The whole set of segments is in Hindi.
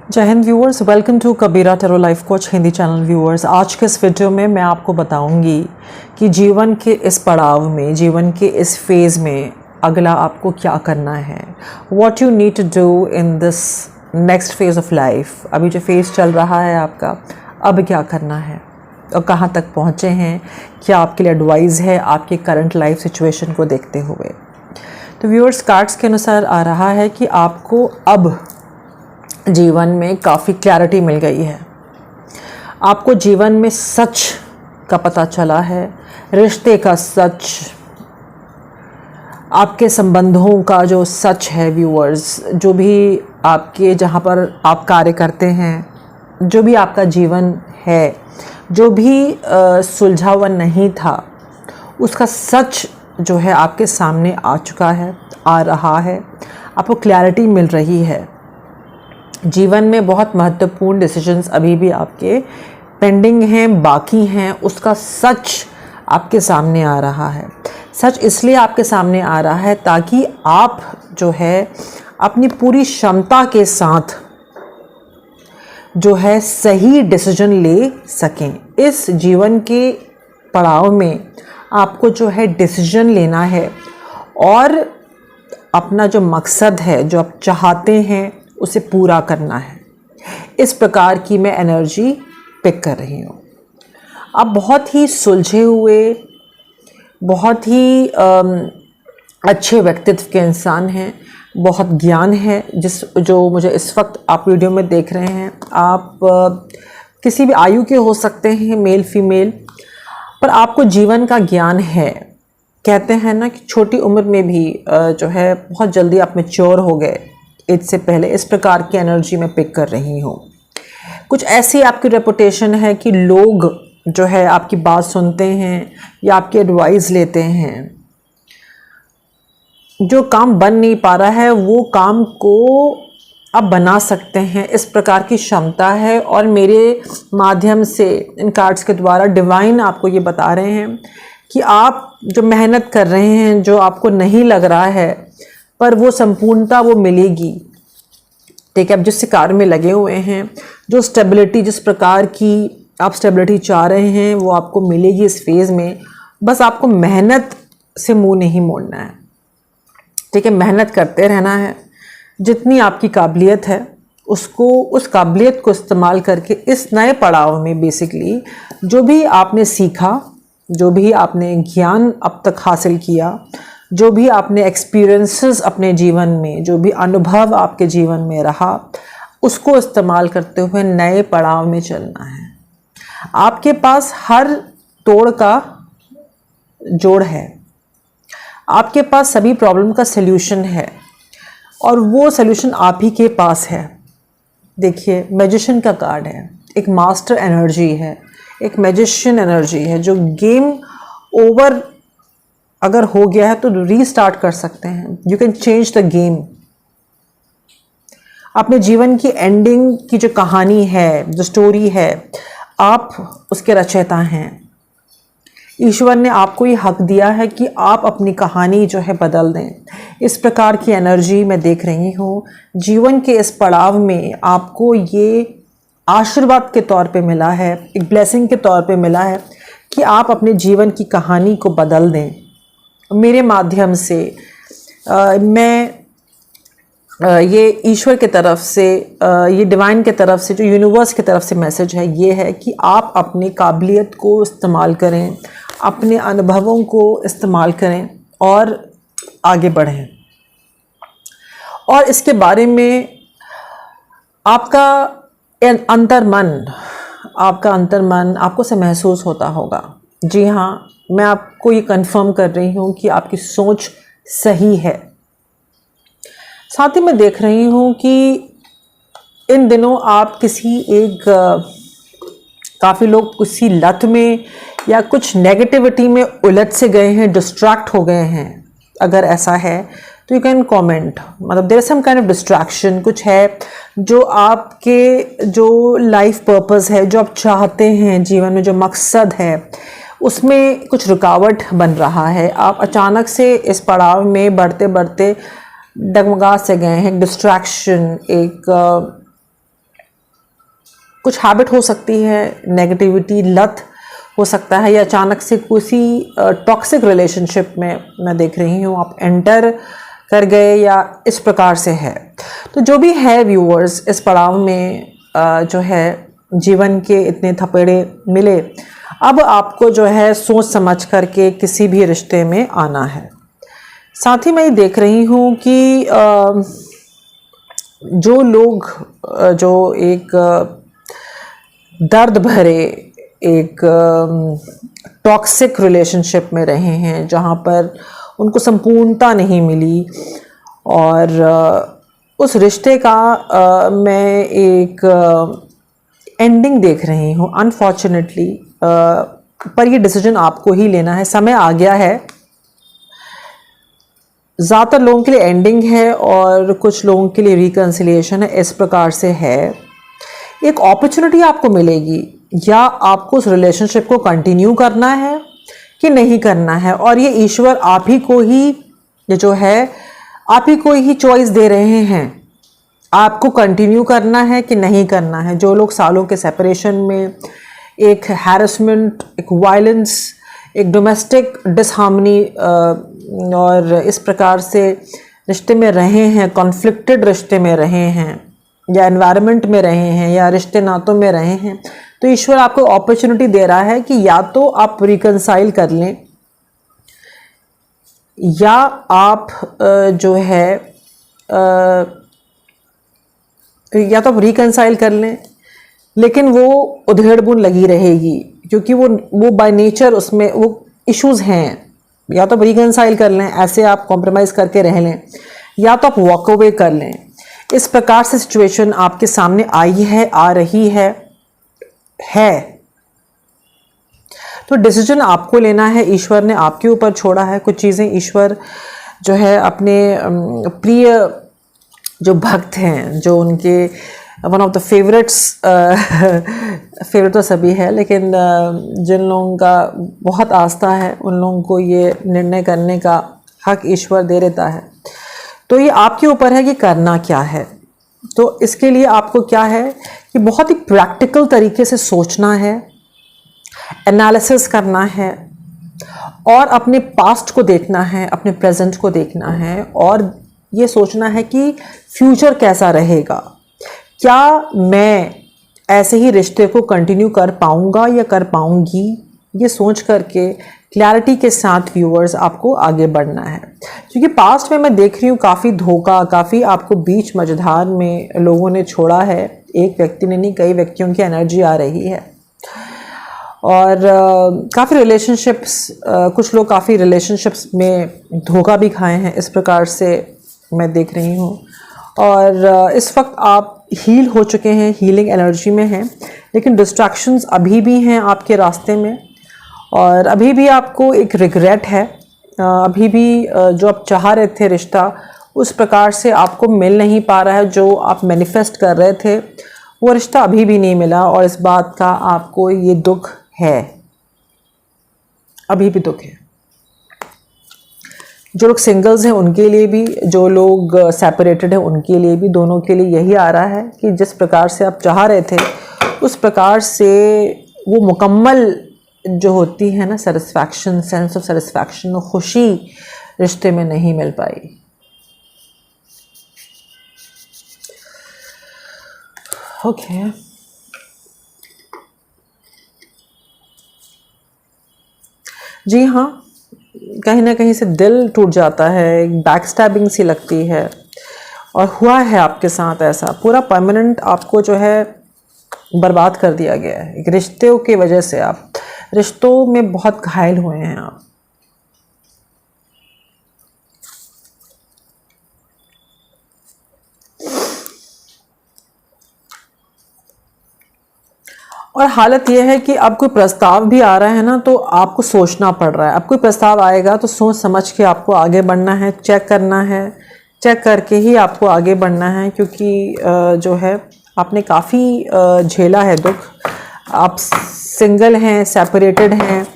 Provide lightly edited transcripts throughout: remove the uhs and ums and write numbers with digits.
जय हिंद viewers, welcome to Kabira tarot life coach Hindi channel. Viewers, आज के इस वीडियो में मैं आपको बताऊंगी कि जीवन के इस पड़ाव में, जीवन के इस फेज़ में अगला आपको क्या करना है। What you need to do in this next phase of life. अभी जो फेज़ चल रहा है आपका, अब क्या करना है और कहाँ तक पहुँचे हैं, क्या आपके लिए एडवाइस है आपकी करंट लाइफ सिचुएशन को देखते हुए। तो व्यूअर्स, कार्ड्स के अनुसार आ रहा है कि आपको अब जीवन में काफ़ी क्लैरिटी मिल गई है। आपको जीवन में सच का पता चला है, रिश्ते का सच, आपके संबंधों का जो सच है। व्यूअर्स, जो भी आपके जहाँ पर आप कार्य करते हैं, जो भी आपका जीवन है, जो भी सुलझा हुआ नहीं था, उसका सच जो है आपके सामने आ चुका है, आ रहा है। आपको क्लैरिटी मिल रही है। जीवन में बहुत महत्वपूर्ण डिसीजंस अभी भी आपके पेंडिंग हैं, बाकी हैं, उसका सच आपके सामने आ रहा है। सच इसलिए आपके सामने आ रहा है ताकि आप जो है अपनी पूरी क्षमता के साथ जो है सही डिसीजन ले सकें। इस जीवन के पड़ाव में आपको जो है डिसीजन लेना है और अपना जो मकसद है, जो आप चाहते हैं, उसे पूरा करना है। इस प्रकार की मैं एनर्जी पिक कर रही हूँ। आप बहुत ही सुलझे हुए, बहुत ही अच्छे व्यक्तित्व के इंसान हैं, बहुत ज्ञान है जो मुझे इस वक्त आप वीडियो में देख रहे हैं। आप किसी भी आयु के हो सकते हैं, मेल फीमेल, पर आपको जीवन का ज्ञान है। कहते हैं ना कि छोटी उम्र में भी जो है बहुत जल्दी आप मैच्योर हो गए एज से पहले। इस प्रकार की एनर्जी मैं पिक कर रही हूँ। कुछ ऐसी आपकी रेपुटेशन है कि लोग जो है आपकी बात सुनते हैं या आपकी एडवाइस लेते हैं। जो काम बन नहीं पा रहा है वो काम को आप बना सकते हैं, इस प्रकार की क्षमता है। और मेरे माध्यम से इन कार्ड्स के द्वारा डिवाइन आपको ये बता रहे हैं कि आप जो मेहनत कर रहे हैं, जो आपको नहीं लग रहा है, पर वो संपूर्णता वो मिलेगी। ठीक है, आप जिस कार्य में लगे हुए हैं, जो स्टेबिलिटी, जिस प्रकार की आप स्टेबिलिटी चाह रहे हैं, वो आपको मिलेगी इस फेज़ में। बस आपको मेहनत से मुंह नहीं मोड़ना है। ठीक है, मेहनत करते रहना है। जितनी आपकी काबिलियत है उसको, उस काबिलियत को इस्तेमाल करके इस नए पड़ाव में बेसिकली जो भी आपने सीखा, जो भी आपने ज्ञान अब तक हासिल किया, जो भी आपने एक्सपीरियंसेस अपने जीवन में, जो भी अनुभव आपके जीवन में रहा, उसको इस्तेमाल करते हुए नए पड़ाव में चलना है। आपके पास हर तोड़ का जोड़ है। आपके पास सभी प्रॉब्लम का सल्यूशन है और वो सल्यूशन आप ही के पास है। देखिए, मैजिशियन का कार्ड है, एक मास्टर एनर्जी है, एक मैजिशियन एनर्जी है जो गेम ओवर अगर हो गया है तो रीस्टार्ट कर सकते हैं। You can change the game. अपने जीवन की एंडिंग की जो कहानी है, जो स्टोरी है, आप उसके रचयिता हैं। ईश्वर ने आपको ये हक दिया है कि आप अपनी कहानी जो है बदल दें। इस प्रकार की एनर्जी मैं देख रही हूँ। जीवन के इस पड़ाव में आपको ये आशीर्वाद के तौर पे मिला है, एक ब्लेसिंग के तौर पे मिला है कि आप अपने जीवन की कहानी को बदल दें। मेरे माध्यम से मैं ये ईश्वर की तरफ से, ये डिवाइन की तरफ से, जो यूनिवर्स की तरफ से मैसेज है, ये है कि आप अपनी काबिलियत को इस्तेमाल करें, अपने अनुभवों को इस्तेमाल करें और आगे बढ़ें। और इसके बारे में आपका अंतर्मन आपको से महसूस होता होगा। जी हाँ, मैं आपको ये कंफर्म कर रही हूँ कि आपकी सोच सही है। साथ ही मैं देख रही हूँ कि इन दिनों आप किसी एक काफ़ी लोग किसी लत में या कुछ नेगेटिविटी में उलझ से गए हैं, डिस्ट्रैक्ट हो गए हैं। अगर ऐसा है तो यू कैन कमेंट। मतलब there is some kind of distraction, कुछ है जो आपके जो लाइफ पर्पस है, जो आप चाहते हैं जीवन में, जो मकसद है, उसमें कुछ रुकावट बन रहा है। आप अचानक से इस पड़ाव में बढ़ते बढ़ते डगमगा से गए हैं। डिस्ट्रैक्शन, एक कुछ हैबिट हो सकती है, नेगेटिविटी, लत हो सकता है, या अचानक से किसी टॉक्सिक रिलेशनशिप में मैं देख रही हूँ आप एंटर कर गए या इस प्रकार से है। तो जो भी है व्यूअर्स, इस पड़ाव में जो है जीवन के इतने थपेड़े मिले, अब आपको जो है सोच समझ करके किसी भी रिश्ते में आना है। साथ ही मैं ये देख रही हूँ कि जो लोग जो एक दर्द भरे एक टॉक्सिक रिलेशनशिप में रहे हैं, जहाँ पर उनको संपूर्णता नहीं मिली, और उस रिश्ते का मैं एक एंडिंग देख रही हूँ अनफॉर्चुनेटली, पर ये डिसीजन आपको ही लेना है। समय आ गया है। ज़्यादातर लोगों के लिए एंडिंग है और कुछ लोगों के लिए रिकन्सिलिएशन है। इस प्रकार से है, एक अपॉर्चुनिटी आपको मिलेगी, या आपको उस रिलेशनशिप को कंटिन्यू करना है कि नहीं करना है, और ये ईश्वर आप ही को ही, ये जो है आप ही को ही चॉइस दे रहे हैं, आपको कंटिन्यू करना है कि नहीं करना है। जो लोग सालों के सेपरेशन में एक हैरेसमेंट, एक वायलेंस, एक डोमेस्टिक डिसहार्मनी और इस प्रकार से रिश्ते में रहे हैं, कॉन्फ्लिक्टेड रिश्ते में रहे हैं, या एनवायरनमेंट में रहे हैं, या रिश्ते नातों में रहे हैं, तो ईश्वर आपको अपॉर्चुनिटी दे रहा है कि या तो आप रिकंसाइल कर लें, या आप जो है या तो आप रिकंसाइल कर लें, लेकिन वो उधेड़-बुन लगी रहेगी, क्योंकि वो बाय नेचर उसमें वो इश्यूज हैं। या तो आप रिकंसाइल कर लें, ऐसे आप कॉम्प्रोमाइज़ करके रह लें, या तो आप वॉक अवे कर लें। इस प्रकार से सिचुएशन आपके सामने आई है, आ रही है। तो डिसीजन आपको लेना है, ईश्वर ने आपके ऊपर छोड़ा है। कुछ चीज़ें ईश्वर जो है अपने प्रिय जो भक्त हैं, जो उनके one of the favourites, favourite तो सभी है, लेकिन जिन लोगों का बहुत आस्था है, उन लोगों को ये निर्णय करने का हक ईश्वर दे देता है। तो ये आपके ऊपर है कि करना क्या है। तो इसके लिए आपको क्या है कि बहुत ही प्रैक्टिकल तरीके से सोचना है, एनालिसिस करना है, और अपने पास्ट को देखना है, अपने प्रेजेंट को देखना है, और ये सोचना है कि फ्यूचर कैसा रहेगा। क्या मैं ऐसे ही रिश्ते को कंटिन्यू कर पाऊंगा या कर पाऊंगी, ये सोच करके क्लैरिटी के साथ व्यूअर्स आपको आगे बढ़ना है। क्योंकि पास्ट में मैं देख रही हूँ काफ़ी धोखा, काफ़ी आपको बीच मझधार में लोगों ने छोड़ा है। एक व्यक्ति ने नहीं, कई व्यक्तियों की एनर्जी आ रही है, और काफ़ी रिलेशनशिप्स, कुछ लोग काफ़ी रिलेशनशिप्स में धोखा भी खाए हैं। इस प्रकार से मैं देख रही हूँ, और इस वक्त आप हील हो चुके हैं, हीलिंग एनर्जी में हैं, लेकिन डिस्ट्रैक्शंस अभी भी हैं आपके रास्ते में, और अभी भी आपको एक रिग्रेट है। अभी भी जो आप चाह रहे थे रिश्ता, उस प्रकार से आपको मिल नहीं पा रहा है। जो आप मैनिफेस्ट कर रहे थे, वो रिश्ता अभी भी नहीं मिला, और इस बात का आपको ये दुख है, अभी भी दुख है। जो लोग सिंगल्स हैं उनके लिए भी, जो लोग सेपरेटेड हैं उनके लिए भी, दोनों के लिए यही आ रहा है कि जिस प्रकार से आप चाह रहे थे, उस प्रकार से वो मुकम्मल जो होती है ना सेटिस्फैक्शन, सेंस ऑफ सेटिस्फैक्शन, खुशी रिश्ते में नहीं मिल पाई। ओके, जी हाँ, कहीं ना कहीं से दिल टूट जाता है, एक बैक स्टैबिंग सी लगती है, और हुआ है आपके साथ ऐसा। पूरा परमानेंट आपको जो है बर्बाद कर दिया गया है। एक रिश्तों की वजह से आप रिश्तों में बहुत घायल हुए हैं आप। और हालत यह है कि अब कोई प्रस्ताव भी आ रहा है ना, तो आपको सोचना पड़ रहा है। अब कोई प्रस्ताव आएगा तो सोच समझ के आपको आगे बढ़ना है, चेक करना है, चेक करके ही आपको आगे बढ़ना है। क्योंकि जो है आपने काफ़ी झेला है दुख। आप सिंगल हैं, सेपरेटेड हैं,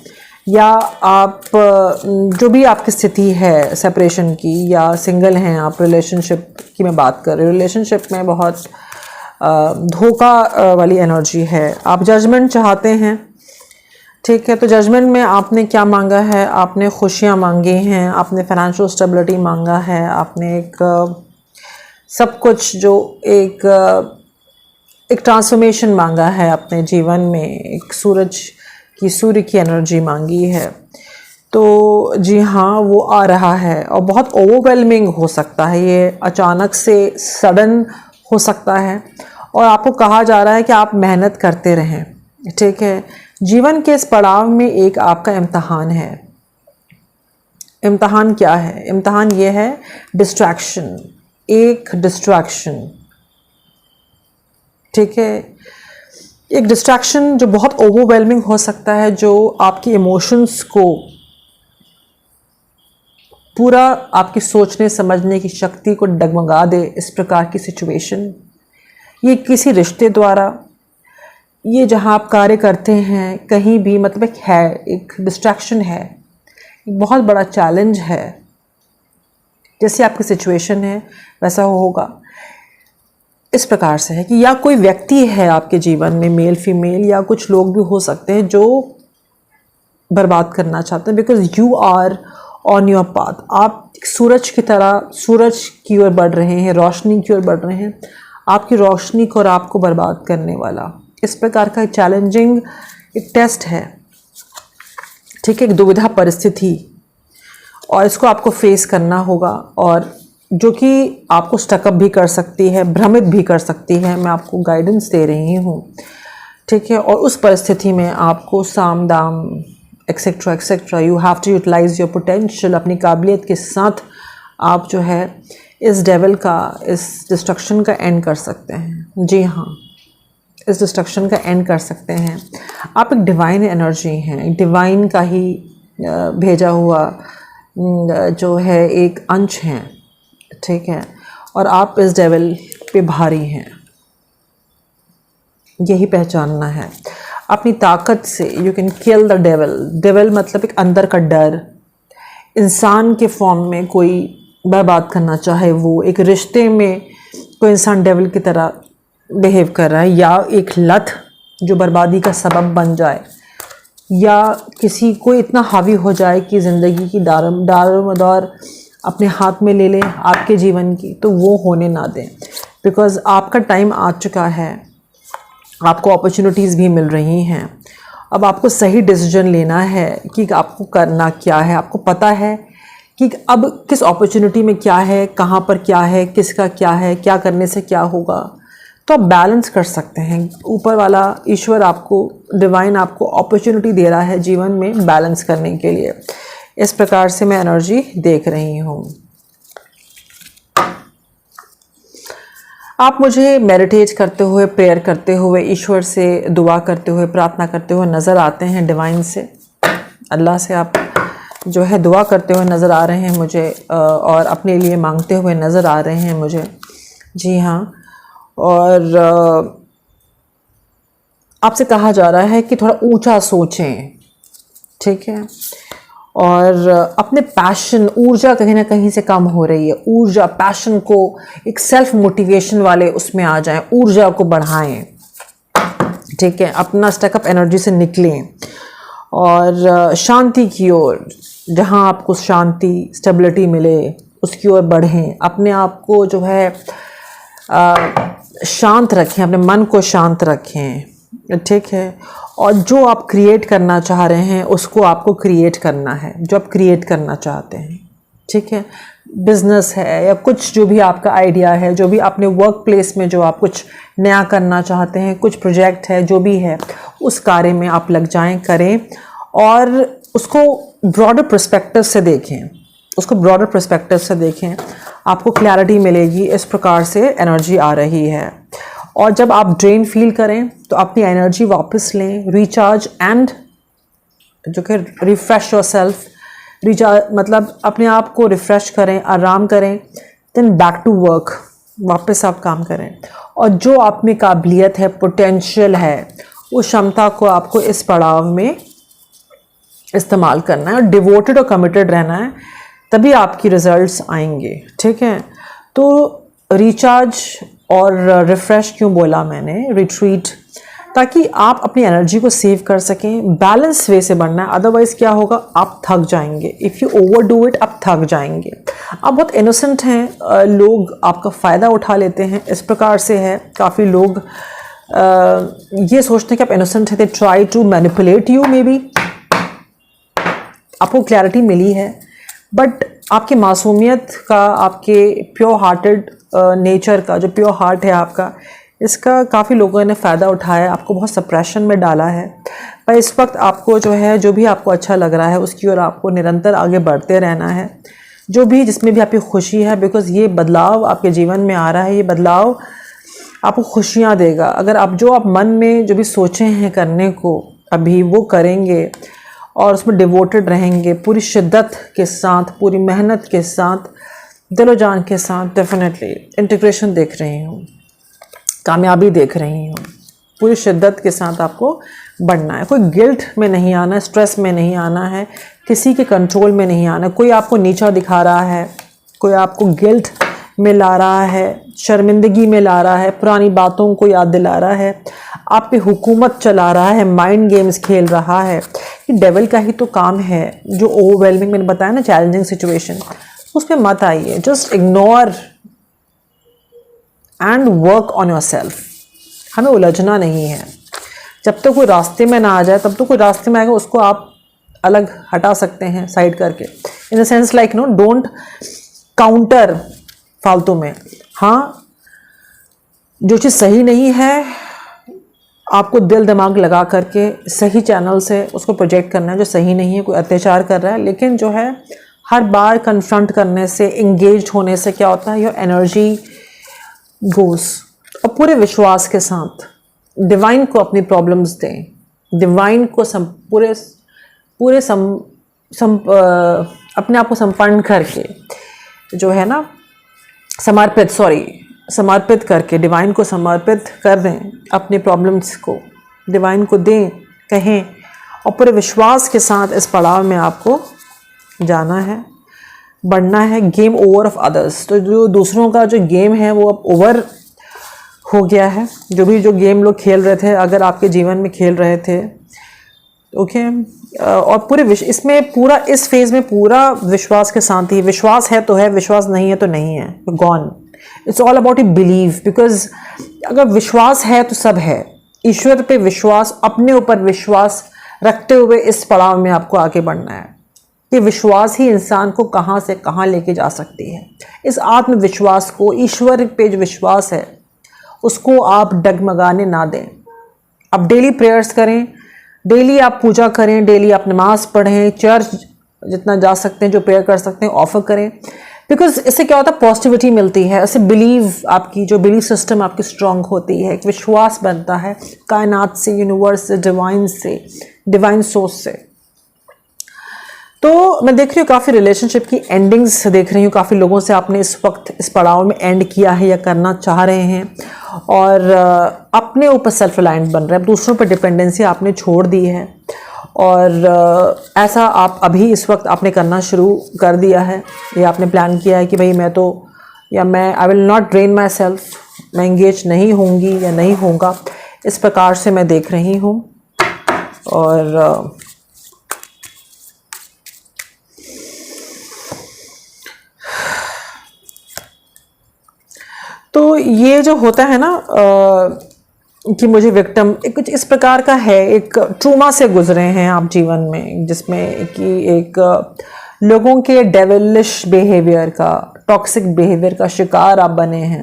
या आप जो भी आपकी स्थिति है सेपरेशन की, या सिंगल हैं आप, रिलेशनशिप की मैं बात कर रही हूँ। रिलेशनशिप में बहुत धोखा वाली एनर्जी है। आप जजमेंट चाहते हैं, ठीक है। तो जजमेंट में आपने क्या मांगा है? आपने खुशियाँ मांगी हैं, आपने फाइनेंशियल स्टेबिलिटी मांगा है, आपने एक सब कुछ जो एक ट्रांसफॉर्मेशन मांगा है अपने जीवन में, एक सूर्य की एनर्जी मांगी है। तो जी हाँ, वो आ रहा है और बहुत ओवरवेलमिंग हो सकता है, ये अचानक से सडन हो सकता है। और आपको कहा जा रहा है कि आप मेहनत करते रहें, ठीक है। जीवन के इस पड़ाव में एक आपका इम्तहान है। इम्तहान क्या है? इम्तहान ये है डिस्ट्रैक्शन, एक डिस्ट्रैक्शन, ठीक है। एक डिस्ट्रैक्शन जो बहुत ओवरवेलमिंग हो सकता है, जो आपकी इमोशंस को पूरा आपकी सोचने समझने की शक्ति को डगमगा दे। इस प्रकार की सिचुएशन, ये किसी रिश्ते द्वारा, ये जहाँ आप कार्य करते हैं कहीं भी, मतलब एक डिस्ट्रैक्शन है, एक बहुत बड़ा चैलेंज है। जैसे आपकी सिचुएशन है वैसा होगा। इस प्रकार से है कि या कोई व्यक्ति है आपके जीवन में, मेल फीमेल, या कुछ लोग भी हो सकते हैं जो बर्बाद करना चाहते हैं, because you are on your path. आप सूरज की तरह सूरज की ओर बढ़ रहे हैं, रोशनी की ओर बढ़ रहे हैं, आपकी रोशनी को और आपको बर्बाद करने वाला इस प्रकार का चैलेंजिंग एक टेस्ट है, ठीक है, एक दुविधा परिस्थिति, और इसको आपको फेस करना होगा, और जो कि आपको स्टकअप भी कर सकती है, भ्रमित भी कर सकती है। मैं आपको गाइडेंस दे रही हूँ, ठीक है। और उस परिस्थिति में आपको साम दाम etcetera etcetera, you have to utilise your potential. अपनी काबिलियत के साथ आप जो है इस डेविल का, इस डिस्ट्रक्शन का एंड कर सकते हैं। जी हाँ, इस डिस्ट्रक्शन का एंड कर सकते हैं। आप एक डिवाइन एनर्जी हैं, डिवाइन का ही भेजा हुआ जो है एक अंश हैं, ठीक है। और आप इस डेविल पे भारी हैं, यही पहचानना है। अपनी ताकत से you can kill the devil. Devil मतलब एक अंदर का डर, इंसान के फॉर्म में कोई बर्बाद करना चाहे, वो एक रिश्ते में कोई इंसान डेविल की तरह बिहेव कर रहा है, या एक लत जो बर्बादी का सबब बन जाए, या किसी को इतना हावी हो जाए कि ज़िंदगी की दारोमदार अपने हाथ में ले लें आपके जीवन की, तो वो होने ना दें। बिकॉज़ आपका टाइम आ चुका है, आपको अपॉर्चुनिटीज़ भी मिल रही हैं। अब आपको सही डिसीजन लेना है कि आपको करना क्या है। आपको पता है कि अब किस अपॉर्चुनिटी में क्या है, कहाँ पर क्या है, किसका क्या है, क्या करने से क्या होगा, तो आप बैलेंस कर सकते हैं। ऊपर वाला ईश्वर आपको, डिवाइन आपको अपॉर्चुनिटी दे रहा है जीवन में बैलेंस करने के लिए। इस प्रकार से मैं एनर्जी देख रही हूँ। आप मुझे मेडिटेट करते हुए, प्रेयर करते हुए, ईश्वर से दुआ करते हुए, प्रार्थना करते हुए नज़र आते हैं। डिवाइन से, अल्लाह से आप जो है दुआ करते हुए नज़र आ रहे हैं मुझे, और अपने लिए मांगते हुए नज़र आ रहे हैं मुझे। जी हाँ, और आपसे कहा जा रहा है कि थोड़ा ऊंचा सोचें, ठीक है। और अपने पैशन, ऊर्जा कहीं ना कहीं से कम हो रही है। ऊर्जा, पैशन को एक सेल्फ मोटिवेशन वाले उसमें आ जाएं, ऊर्जा को बढ़ाएं, ठीक है। अपना स्टकअप एनर्जी से निकलें और शांति की ओर, जहां आपको शांति, स्टेबिलिटी मिले, उसकी ओर बढ़ें। अपने आप को जो है शांत रखें, अपने मन को शांत रखें, ठीक है। और जो आप क्रिएट करना चाह रहे हैं उसको आपको क्रिएट करना है, जो आप क्रिएट करना चाहते हैं, ठीक है। बिजनेस है या कुछ जो भी आपका आइडिया है, जो भी अपने वर्क प्लेस में जो आप कुछ नया करना चाहते हैं, कुछ प्रोजेक्ट है, जो भी है, उस कार्य में आप लग जाएं, करें, और उसको ब्रॉडर पर्सपेक्टिव से देखें, उसको ब्रॉडर पर्सपेक्टिव से देखें, आपको क्लैरिटी मिलेगी। इस प्रकार से एनर्जी आ रही है। और जब आप ड्रेन फील करें तो अपनी एनर्जी वापस लें, रिचार्ज एंड जो कि रिफ्रेश योर सेल्फ, रिचार्ज मतलब अपने आप को रिफ़्रेश करें, आराम करें, देन बैक टू वर्क, वापस आप काम करें। और जो आप में काबिलियत है, पोटेंशियल है, उस क्षमता को आपको इस पड़ाव में इस्तेमाल करना है और डिवोटेड और कमिटेड रहना है, तभी आपकी रिजल्ट्स आएंगे, ठीक है। तो रिचार्ज और रिफ़्रेश क्यों बोला मैंने, रिट्रीट, ताकि आप अपनी एनर्जी को सेव कर सकें। बैलेंस वे से बढ़ना है, अदरवाइज़ क्या होगा, आप थक जाएंगे। If you over do it, आप थक जाएंगे। आप बहुत इनोसेंट हैं, लोग आपका फ़ायदा उठा लेते हैं, इस प्रकार से है। काफ़ी लोग ये सोचते हैं कि आप इनोसेंट हैं, they try to manipulate you. Maybe आपको क्लैरिटी मिली है, बट आपकी मासूमियत का, आपके प्योर हार्टेड नेचर का, जो प्योर हार्ट है आपका, इसका काफ़ी लोगों ने फ़ायदा उठाया, आपको बहुत सप्रेशन में डाला है। पर इस वक्त आपको जो है, जो भी आपको अच्छा लग रहा है उसकी ओर आपको निरंतर आगे बढ़ते रहना है, जो भी जिसमें भी आपकी खुशी है। बिकॉज़ ये बदलाव आपके जीवन में आ रहा है, ये बदलाव आपको खुशियाँ देगा। अगर आप मन में जो भी सोचे हैं करने को, अभी वो करेंगे और उसमें डिवोटेड रहेंगे पूरी शिद्दत के साथ, पूरी मेहनत के साथ, दिलो जान के साथ, डेफिनेटली इंटीग्रेशन देख रही हूँ, कामयाबी देख रही हूँ। पूरी शिद्दत के साथ आपको बढ़ना है। कोई गिल्ट में नहीं आना है, स्ट्रेस में नहीं आना है, किसी के कंट्रोल में नहीं आना है। कोई आपको नीचा दिखा रहा है, कोई आपको गिल्ट में ला रहा है, शर्मिंदगी में ला रहा है, पुरानी बातों को याद दिला रहा है, आप पे हुकूमत चला रहा है, माइंड गेम्स खेल रहा है, ये डेविल का ही तो काम है। जो ओवरवेलमिंग मैंने बताया ना, चैलेंजिंग सिचुएशन, उसमें मत आइए। Just ignore and work on your self. हमें उलझना नहीं है। जब तक कोई रास्ते में ना आ जाए, तब तो कोई रास्ते में आएगा, उसको आप अलग हटा सकते हैं साइड करके। In the sense like no, don't counter फालतू में। हाँ, जो चीज़ सही नहीं है आपको दिल दिमाग लगा करके सही चैनल से उसको प्रोजेक्ट करना है। जो सही नहीं है, कोई अत्याचार कर रहा है, लेकिन जो है हर बार कन्फ्रंट करने से, इंगेज होने से क्या होता है, योर एनर्जी गोस। और पूरे विश्वास के साथ डिवाइन को अपनी प्रॉब्लम्स दें, डिवाइन को अपने आप को संपन्न करके, जो है ना, समर्पित करके डिवाइन को समर्पित कर दें। अपनी प्रॉब्लम्स को डिवाइन को दें, कहें, और पूरे विश्वास के साथ इस पड़ाव में आपको जाना है, बढ़ना है। गेम ओवर ऑफ अदर्स, तो जो दूसरों का जो गेम है वो अब ओवर हो गया है। जो गेम लोग खेल रहे थे, अगर आपके जीवन में खेल रहे थे, ओके, और पूरे इसमें पूरा इस फेज में पूरा विश्वास के साथ ही, विश्वास है तो है, विश्वास नहीं है तो नहीं है, gone. It's all about A believe. Because अगर विश्वास है तो सब है। ईश्वर पे विश्वास, अपने ऊपर विश्वास रखते हुए इस पड़ाव में आपको आगे बढ़ना है। कि विश्वास ही इंसान को कहाँ से कहाँ लेके जा सकती है। इस आत्मविश्वास को, ईश्वर पे जो विश्वास है उसको आप डगमगाने ना दें। आप डेली प्रेयर्स करें, डेली आप पूजा करें, डेली आप नमाज पढ़ें, चर्च जितना जा सकते हैं, जो प्रेयर कर सकते हैं ऑफर करें। बिकॉज इससे क्या होता है, पॉजिटिविटी मिलती है। इससे बिलीव, आपकी जो बिलीव सिस्टम आपकी स्ट्रांग होती है, एक विश्वास बनता है कायनात से, यूनिवर्स से, डिवाइन सोर्स से। तो मैं देख रही हूँ काफ़ी रिलेशनशिप की एंडिंग्स देख रही हूँ। काफ़ी लोगों से आपने इस वक्त इस पड़ाव में एंड किया है या करना चाह रहे हैं, और अपने ऊपर सेल्फ रिलायंट बन रहे हैं। दूसरों पर डिपेंडेंसी आपने छोड़ दी है, और ऐसा आप अभी इस वक्त आपने करना शुरू कर दिया है। या आपने प्लान किया है कि भाई I will not drain my self, मैं इंगेज नहीं होंगी या नहीं होगा, इस प्रकार से मैं देख रही हूँ। और तो ये जो होता है ना कि मुझे विक्टिम, कुछ इस प्रकार का है, एक ट्रूमा से गुजरे हैं आप जीवन में, जिसमें कि एक लोगों के डेविलिश बिहेवियर का, टॉक्सिक बिहेवियर का शिकार आप बने हैं।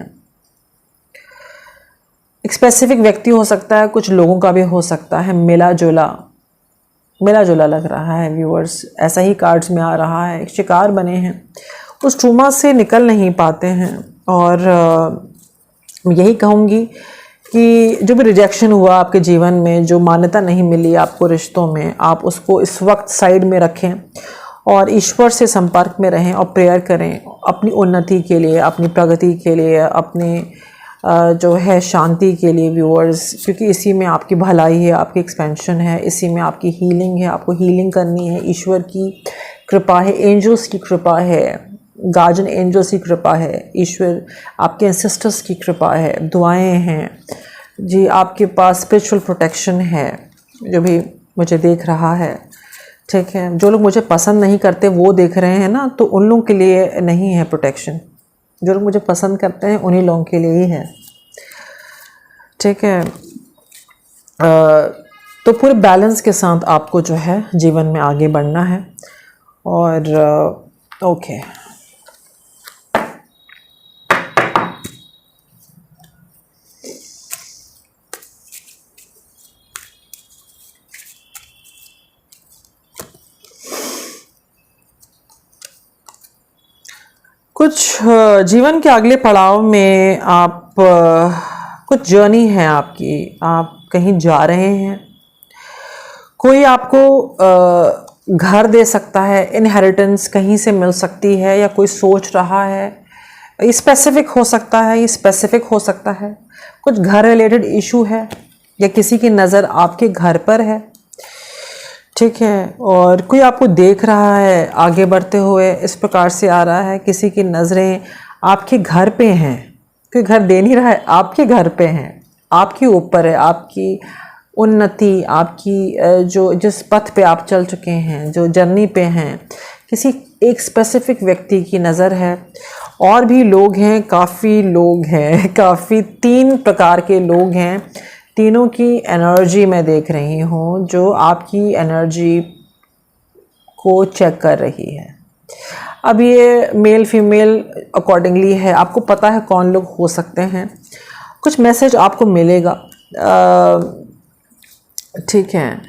एक स्पेसिफिक व्यक्ति हो सकता है, कुछ लोगों का भी हो सकता है, मिला जुला लग रहा है व्यूअर्स, ऐसा ही कार्ड्स में आ रहा है। एक शिकार बने हैं, उस ट्रूमा से निकल नहीं पाते हैं। और यही कहूँगी कि जो भी रिजेक्शन हुआ आपके जीवन में, जो मान्यता नहीं मिली आपको रिश्तों में, आप उसको इस वक्त साइड में रखें और ईश्वर से संपर्क में रहें और प्रेयर करें अपनी उन्नति के लिए, अपनी प्रगति के लिए, अपने जो है शांति के लिए व्यूअर्स। क्योंकि इसी में आपकी भलाई है, आपकी एक्सपेंशन है, इसी में आपकी हीलिंग है। आपको हीलिंग करनी है, ईश्वर की कृपा है, एंजल्स की कृपा है, गार्जियन एंजल्स की कृपा है, ईश्वर आपके एंसेस्टर्स की कृपा है, दुआएं हैं जी, आपके पास स्पिरिचुअल प्रोटेक्शन है जो भी मुझे देख रहा है। ठीक है, जो लोग मुझे पसंद नहीं करते वो देख रहे हैं ना, तो उन लोगों के लिए नहीं है प्रोटेक्शन। जो लोग मुझे पसंद करते हैं उन्हीं लोगों के लिए ही है। ठीक है, तो पूरे बैलेंस के साथ आपको जो है जीवन में आगे बढ़ना है। और ओके, कुछ जीवन के अगले पड़ाव में आप कुछ जर्नी है आपकी, आप कहीं जा रहे हैं। कोई आपको घर दे सकता है, इनहेरिटेंस कहीं से मिल सकती है, या कोई सोच रहा है। ये स्पेसिफिक हो सकता है, ये स्पेसिफिक हो सकता है। कुछ घर रिलेटेड इशू है या किसी की नज़र आपके घर पर है। ठीक है, और कोई आपको देख रहा है आगे बढ़ते हुए, इस प्रकार से आ रहा है। किसी की नज़रें आपके घर पे हैं, कोई घर दे नहीं रहा है, आपके घर पे हैं, आपके ऊपर है। आपकी उन्नति, आपकी जो जिस पथ पे आप चल चुके हैं, जो जर्नी पे हैं, किसी एक स्पेसिफिक व्यक्ति की नज़र है। और भी लोग हैं, काफ़ी लोग हैं, काफ़ी 3 प्रकार के लोग हैं। तीनों की एनर्जी मैं देख रही हूँ जो आपकी एनर्जी को चेक कर रही है। अब ये मेल फीमेल अकॉर्डिंगली है, आपको पता है कौन लोग हो सकते हैं। कुछ मैसेज आपको मिलेगा। ठीक है,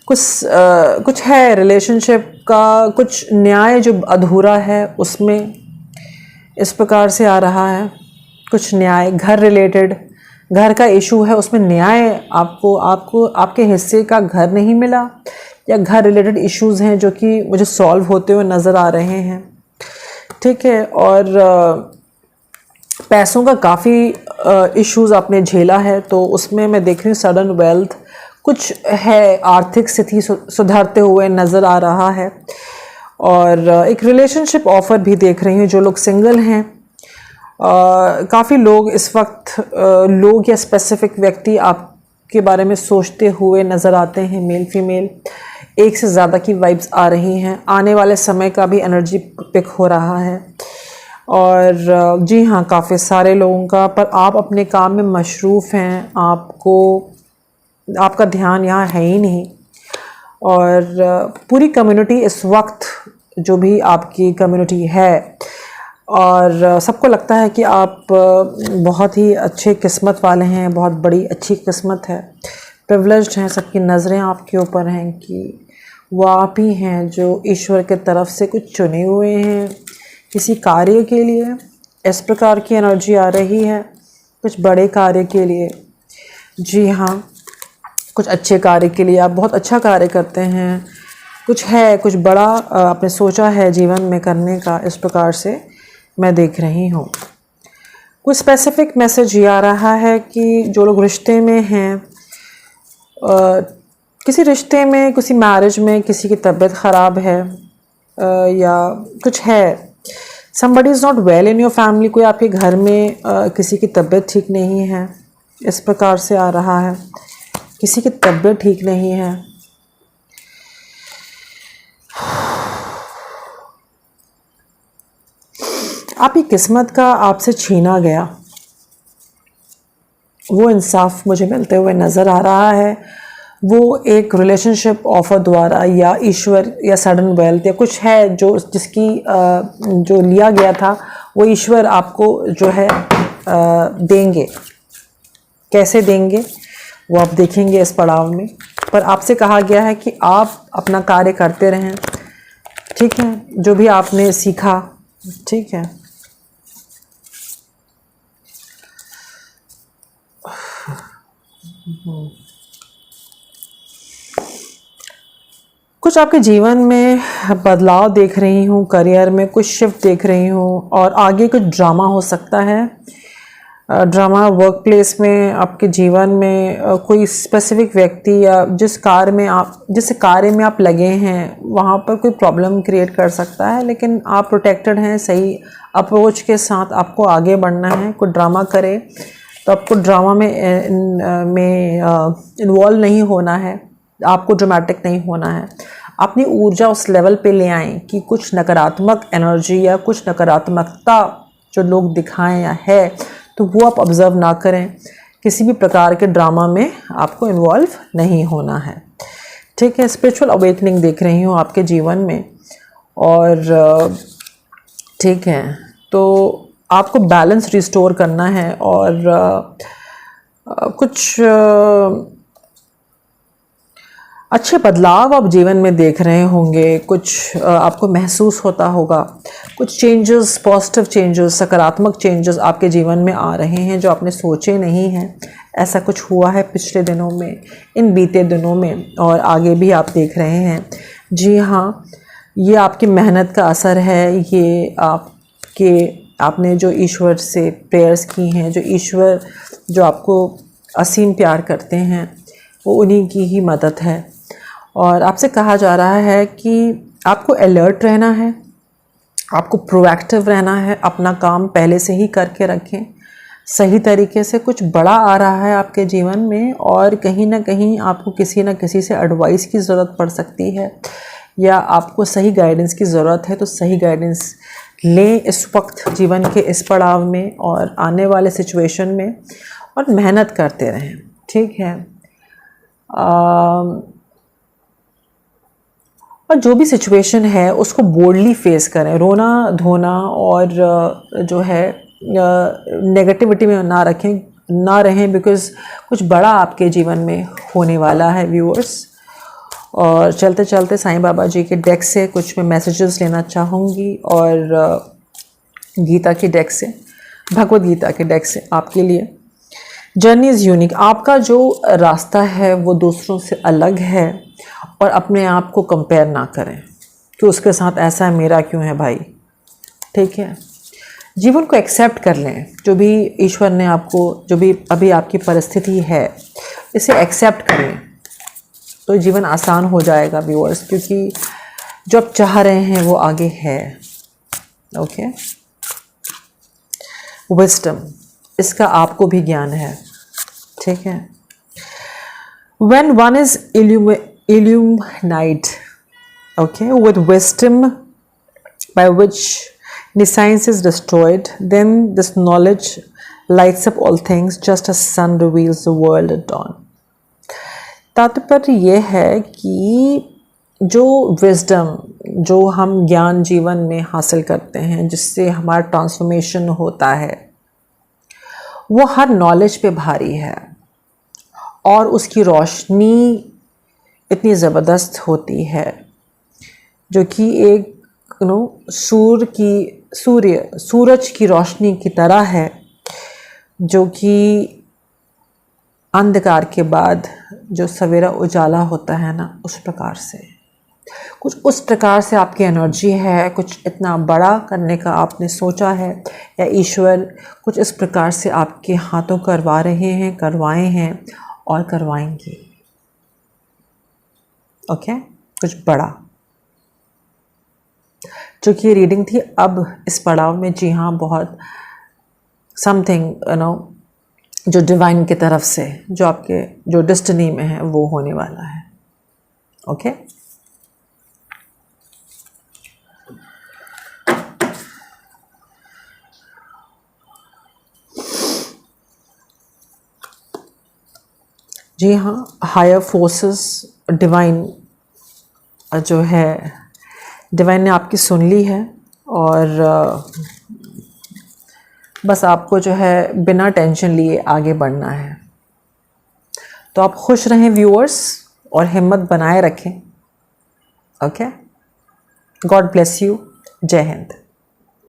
कुछ है रिलेशनशिप का, कुछ न्याय जो अधूरा है उसमें इस प्रकार से आ रहा है। कुछ न्याय घर रिलेटेड, घर का इशू है, उसमें न्याय आपको आपके हिस्से का घर नहीं मिला, या घर रिलेटेड इश्यूज़ हैं जो कि मुझे सॉल्व होते हुए नज़र आ रहे हैं। ठीक है, और पैसों का काफ़ी इश्यूज़ आपने झेला है, तो उसमें मैं देख रही हूँ सडन वेल्थ कुछ है, आर्थिक स्थिति सुधारते हुए नज़र आ रहा है। और एक रिलेशनशिप ऑफ़र भी देख रही हूँ। जो लोग सिंगल हैं, काफ़ी लोग इस वक्त लोग या स्पेसिफिक व्यक्ति आपके बारे में सोचते हुए नज़र आते हैं। मेल फीमेल एक से ज़्यादा की वाइब्स आ रही हैं। आने वाले समय का भी एनर्जी पिक हो रहा है। और जी हाँ, काफ़ी सारे लोगों का, पर आप अपने काम में मशरूफ़ हैं, आपका ध्यान यहाँ है ही नहीं। और पूरी कम्युनिटी इस वक्त, जो भी आपकी कम्युनिटी है, और सबको लगता है कि आप बहुत ही अच्छे किस्मत वाले हैं, बहुत बड़ी अच्छी किस्मत है, प्रिविलेज्ड हैं। सबकी नज़रें आपके ऊपर हैं कि वो आप ही हैं जो ईश्वर के तरफ से कुछ चुने हुए हैं किसी कार्य के लिए। इस प्रकार की एनर्जी आ रही है, कुछ बड़े कार्य के लिए। जी हाँ, कुछ अच्छे कार्य के लिए। आप बहुत अच्छा कार्य करते हैं, कुछ है, कुछ बड़ा आपने सोचा है जीवन में करने का, इस प्रकार से मैं देख रही हूँ। कुछ स्पेसिफिक मैसेज ये आ रहा है कि जो लोग रिश्ते में हैं, किसी रिश्ते में, किसी मैरिज में किसी की तबीयत ख़राब है, या कुछ है, somebody is not well in your family, कोई आपके घर में किसी की तबीयत ठीक नहीं है, इस प्रकार से आ रहा है। किसी की तबीयत ठीक नहीं है। आपकी किस्मत का आपसे छीना गया, वो इंसाफ मुझे मिलते हुए नज़र आ रहा है। वो एक रिलेशनशिप ऑफर द्वारा, या ईश्वर, या सडन वेल्थ, या कुछ है जो जिसकी जो लिया गया था वो ईश्वर आपको जो है देंगे। कैसे देंगे वो आप देखेंगे इस पड़ाव में। पर आपसे कहा गया है कि आप अपना कार्य करते रहें। ठीक है, जो भी आपने सीखा, ठीक है। कुछ आपके जीवन में बदलाव देख रही हूँ, करियर में कुछ शिफ्ट देख रही हूँ, और आगे कुछ ड्रामा हो सकता है। ड्रामा वर्क प्लेस में, आपके जीवन में कोई स्पेसिफिक व्यक्ति या जिस कार्य में आप लगे हैं वहाँ पर कोई प्रॉब्लम क्रिएट कर सकता है, लेकिन आप प्रोटेक्टेड हैं। सही अप्रोच के साथ आपको आगे बढ़ना है। कोई ड्रामा करे तो आपको ड्रामा में इन्वॉल्व नहीं होना है, आपको ड्रामेटिक नहीं होना है। अपनी ऊर्जा उस लेवल पे ले आएं कि कुछ नकारात्मक एनर्जी या कुछ नकारात्मकता जो लोग दिखाएं या है तो वो आप ऑब्ज़र्व ना करें। किसी भी प्रकार के ड्रामा में आपको इन्वॉल्व नहीं होना है, ठीक है। स्पिरिचुअल अवेकनिंग देख रही हूँ आपके जीवन में, और ठीक है, तो आपको बैलेंस रिस्टोर करना है और कुछ अच्छे बदलाव आप जीवन में देख रहे होंगे। कुछ आपको महसूस होता होगा, कुछ चेंजेस, पॉजिटिव चेंजेस, सकारात्मक चेंजेस आपके जीवन में आ रहे हैं जो आपने सोचे नहीं हैं। ऐसा कुछ हुआ है पिछले दिनों में, इन बीते दिनों में, और आगे भी आप देख रहे हैं। जी हाँ, ये आपकी मेहनत का असर है। ये आपने जो ईश्वर से प्रेयर्स की हैं, जो ईश्वर जो आपको असीम प्यार करते हैं, वो उन्हीं की ही मदद है। और आपसे कहा जा रहा है कि आपको अलर्ट रहना है, आपको प्रोएक्टिव रहना है, अपना काम पहले से ही करके रखें सही तरीके से। कुछ बड़ा आ रहा है आपके जीवन में और कहीं ना कहीं आपको किसी न किसी से एडवाइस की ज़रूरत पड़ सकती है, या आपको सही गाइडेंस की ज़रूरत है। तो सही गाइडेंस लें इस वक्त जीवन के इस पड़ाव में और आने वाले सिचुएशन में, और मेहनत करते रहें, ठीक है। और जो भी सिचुएशन है उसको बोल्डली फेस करें। रोना धोना और जो है नेगेटिविटी में ना रहें, बिकॉज़ कुछ बड़ा आपके जीवन में होने वाला है व्यूअर्स। और चलते चलते साईं बाबा जी के डेक से कुछ मैं मैसेजेस लेना चाहूँगी, और गीता की डेक से, भगवद गीता के डेक से आपके लिए। Journey is unique. आपका जो रास्ता है वो दूसरों से अलग है, और अपने आप को कंपेयर ना करें कि उसके साथ ऐसा है, मेरा क्यों है भाई, ठीक है। जीवन को एक्सेप्ट कर लें। जो भी ईश्वर ने आपको, जो भी अभी आपकी परिस्थिति है, इसे एक्सेप्ट करें तो जीवन आसान हो जाएगा व्यूअर्स, क्योंकि जो आप चाह रहे हैं वो आगे है। ओके, विजडम, इसका आपको भी ज्ञान है, ठीक है। When one is illumined, okay, with wisdom by which nescience is destroyed, then this knowledge lights up all things just as sun reveals the world at dawn. तात्पर्य यह है कि जो विजडम, जो हम ज्ञान जीवन में हासिल करते हैं, जिससे हमारा ट्रांसफॉर्मेशन होता है, वो हर नॉलेज पे भारी है, और उसकी रोशनी इतनी ज़बरदस्त होती है, जो कि एक सूरज की रोशनी की तरह है, जो कि अंधकार के बाद जो सवेरा उजाला होता है ना, उस प्रकार से, कुछ उस प्रकार से आपकी एनर्जी है। कुछ इतना बड़ा करने का आपने सोचा है, या ईश्वर कुछ इस प्रकार से आपके हाथों करवा रहे हैं, करवाए हैं और करवाएंगे। ओके, कुछ बड़ा। जो कि रीडिंग थी अब इस पड़ाव में, जी हाँ, बहुत समथिंग जो डिवाइन की तरफ से, जो आपके जो डेस्टिनी में है, वो होने वाला है। ओके, जी हाँ, हायर फोर्सेस, डिवाइन जो है, डिवाइन ने आपकी सुन ली है, और बस आपको जो है बिना टेंशन लिए आगे बढ़ना है। तो आप खुश रहें व्यूअर्स, और हिम्मत बनाए रखें। Okay, God bless you. जय हिंद।